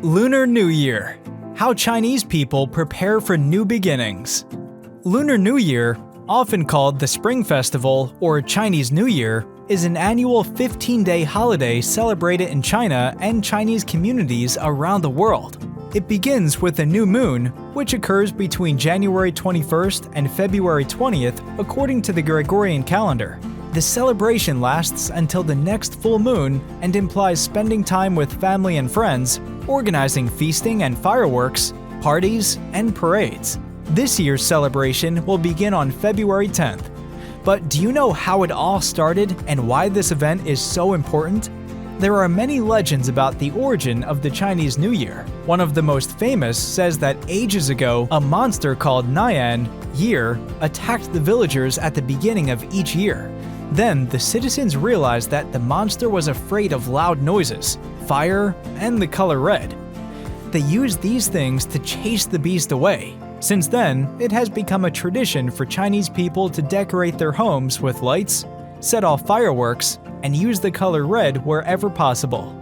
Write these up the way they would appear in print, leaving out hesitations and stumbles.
Lunar New Year – How Chinese people prepare for new beginnings. Lunar New Year, often called the Spring Festival or Chinese New Year, is an annual 15-day holiday celebrated in China and Chinese communities around the world. It begins with a new moon, which occurs between January 21st and February 20th according to the Gregorian calendar. The celebration lasts until the next full moon and implies spending time with family and friends, organizing feasting and fireworks, parties, and parades. This year's celebration will begin on February 10th. But do you know how it all started and why this event is so important? There are many legends about the origin of the Chinese New Year. One of the most famous says that ages ago, a monster called Nian, Year, attacked the villagers at the beginning of each year. Then, the citizens realized that the monster was afraid of loud noises, fire, and the color red. They used these things to chase the beast away. Since then, it has become a tradition for Chinese people to decorate their homes with lights, set off fireworks, and use the color red wherever possible.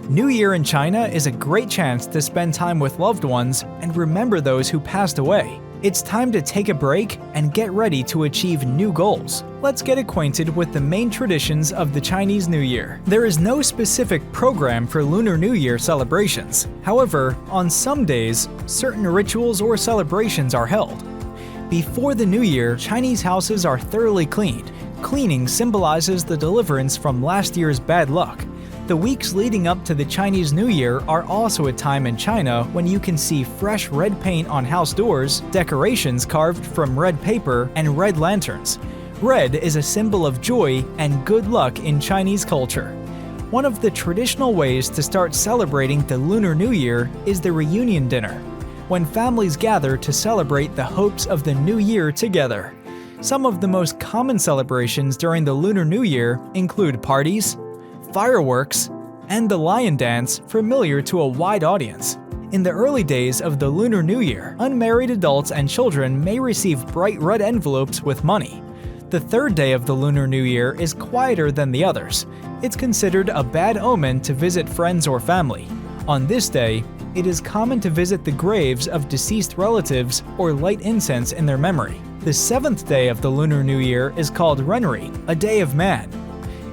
New Year in China is a great chance to spend time with loved ones and remember those who passed away. It's time to take a break and get ready to achieve new goals. Let's get acquainted with the main traditions of the Chinese New Year. There is no specific program for Lunar New Year celebrations. However, on some days, certain rituals or celebrations are held. Before the New Year, Chinese houses are thoroughly cleaned. Cleaning symbolizes the deliverance from last year's bad luck. The weeks leading up to the Chinese New Year are also a time in China when you can see fresh red paint on house doors, decorations carved from red paper, and red lanterns. Red is a symbol of joy and good luck in Chinese culture. One of the traditional ways to start celebrating the Lunar New Year is the reunion dinner, when families gather to celebrate the hopes of the new year together. Some of the most common celebrations during the Lunar New Year include parties, fireworks, and the lion dance, familiar to a wide audience. In the early days of the Lunar New Year, unmarried adults and children may receive bright red envelopes with money. The third day of the Lunar New Year is quieter than the others. It's considered a bad omen to visit friends or family. On this day, it is common to visit the graves of deceased relatives or light incense in their memory. The seventh day of the Lunar New Year is called Renri, a day of man.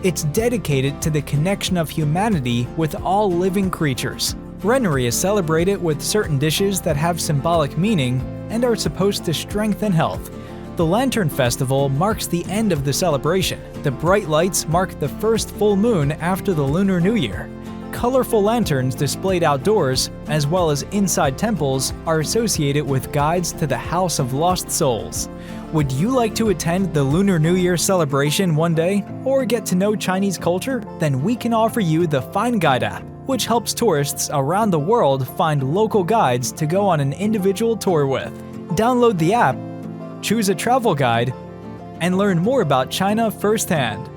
It's dedicated to the connection of humanity with all living creatures. Renri is celebrated with certain dishes that have symbolic meaning and are supposed to strengthen health. The Lantern Festival marks the end of the celebration. The bright lights mark the first full moon after the Lunar New Year. Colorful lanterns displayed outdoors, as well as inside temples, are associated with guides to the House of Lost Souls. Would you like to attend the Lunar New Year celebration one day, or get to know Chinese culture? Then we can offer you the Find Guide app, which helps tourists around the world find local guides to go on an individual tour with. Download the app, choose a travel guide, and learn more about China firsthand.